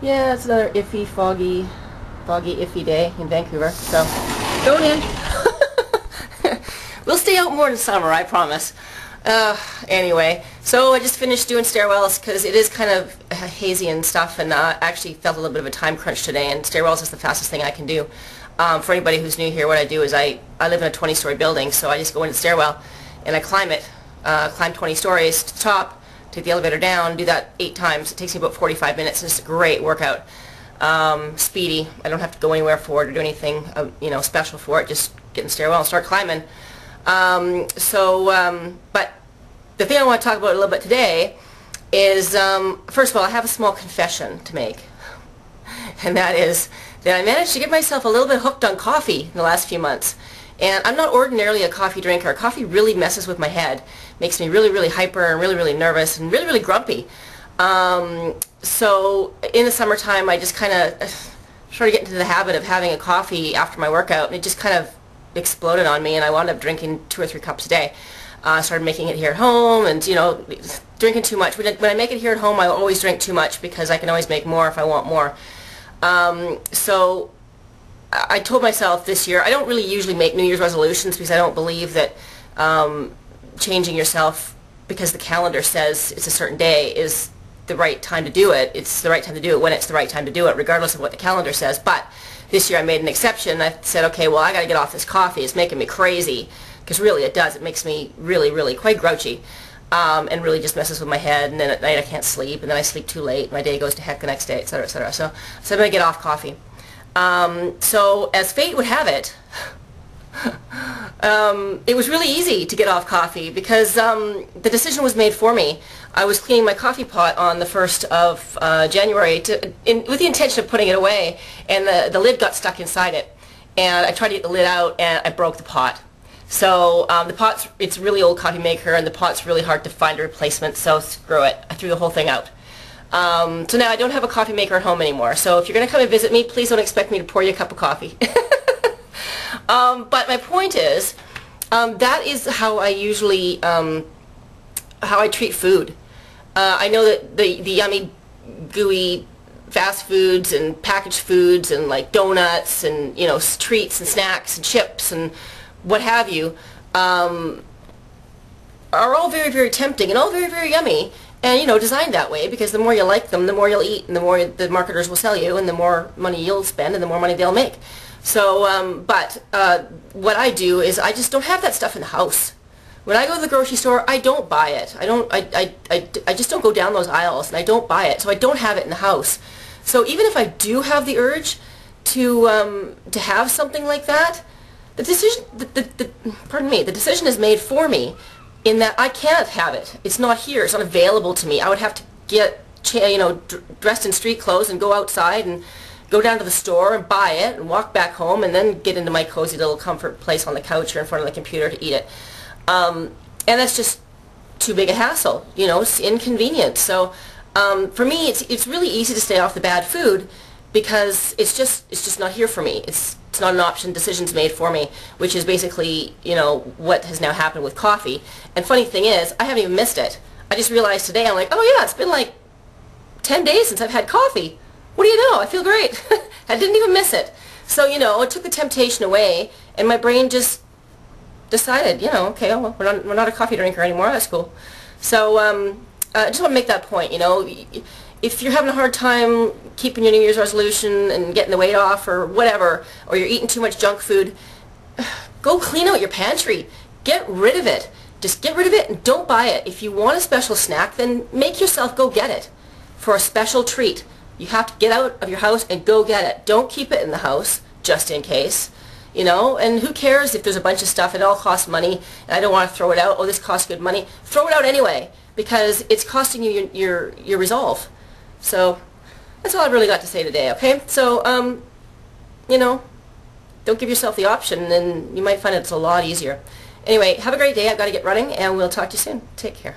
Yeah, it's another iffy, foggy, iffy day in Vancouver. So, going in. We'll stay out more in summer, I promise. Anyway, so I just finished doing stairwells because it is kind of hazy and stuff, and actually felt a little bit of a time crunch today, and stairwells is the fastest thing I can do. For anybody who's new here, what I do is I live in a 20-story building, so I just go into the stairwell and I climb it, climb 20 stories to the top, take the elevator down, do that 8 times. It takes me about 45 minutes. It's a great workout. Speedy. I don't have to go anywhere for it or do anything special for it. Just get in the stairwell and start climbing. But the thing I want to talk about a little bit today is, first of all, I have a small confession to make. And that is that I managed to get myself a little bit hooked on coffee in the last few months. And I'm not ordinarily a coffee drinker. Coffee really messes with my head. Makes me really, really hyper and really, really nervous and really, really grumpy. So in the summertime, I just kind of started getting into the habit of having a coffee after my workout, and it just kind of exploded on me, and I wound up drinking 2 or 3 cups a day. I started making it here at home, and drinking too much. When I make it here at home, I always drink too much because I can always make more if I want more. So I told myself this year, I don't really usually make New Year's resolutions because I don't believe that changing yourself because the calendar says it's a certain day is the right time to do it. It's the right time to do it when it's the right time to do it, regardless of what the calendar says. But this year I made an exception. I said, okay, well, I got to get off this coffee. It's making me crazy, because really it does. It makes me really, really quite grouchy, and really just messes with my head. And then at night I can't sleep, and then I sleep too late. My day goes to heck the next day, etc., etc. So I'm going to get off coffee. So as fate would have it, it was really easy to get off coffee because the decision was made for me. I was cleaning my coffee pot on the 1st of January with the intention of putting it away, and the lid got stuck inside it. And I tried to get the lid out, and I broke the pot. So it's a really old coffee maker, and the pot's really hard to find a replacement, so screw it. I threw the whole thing out. So now I don't have a coffee maker at home anymore. So if you're going to come and visit me, please don't expect me to pour you a cup of coffee. But my point is, that is how I usually, how I treat food. I know that the yummy, gooey fast foods and packaged foods and like donuts and, treats and snacks and chips and what have you, are all very, very tempting and all very, very yummy. And, designed that way because the more you like them, the more you'll eat, and the more the marketers will sell you, and the more money you'll spend, and the more money they'll make. So, what I do is I just don't have that stuff in the house. When I go to the grocery store, I don't buy it. I just don't go down those aisles, and I don't buy it. So I don't have it in the house. So even if I do have the urge to have something like that, the decision, the decision is made for me. In that I can't have it. It's not here. It's not available to me. I would have to get, dressed in street clothes and go outside and go down to the store and buy it and walk back home and then get into my cozy little comfort place on the couch or in front of the computer to eat it. And that's just too big a hassle. It's inconvenient. So for me, it's really easy to stay off the bad food because it's just not here for me. It's not an option. Decisions made for me, which is basically, what has now happened with coffee. And funny thing is, I haven't even missed it. I just realized today, I'm like, oh yeah, it's been like 10 days since I've had coffee. What do you know? I feel great. I didn't even miss it. So, it took the temptation away, and my brain just decided, okay, well, we're not a coffee drinker anymore. That's cool. So, I just want to make that point, if you're having a hard time keeping your New Year's resolution and getting the weight off or whatever, or you're eating too much junk food, go clean out your pantry. Get rid of it. Just get rid of it and don't buy it. If you want a special snack, then make yourself go get it for a special treat. You have to get out of your house and go get it. Don't keep it in the house just in case. And who cares if there's a bunch of stuff, it all costs money, and I don't want to throw it out. Oh, this costs good money. Throw it out anyway, because it's costing you your resolve. So that's all I've really got to say today, okay? So, don't give yourself the option, and you might find it's a lot easier. Anyway, have a great day. I've got to get running, and we'll talk to you soon. Take care.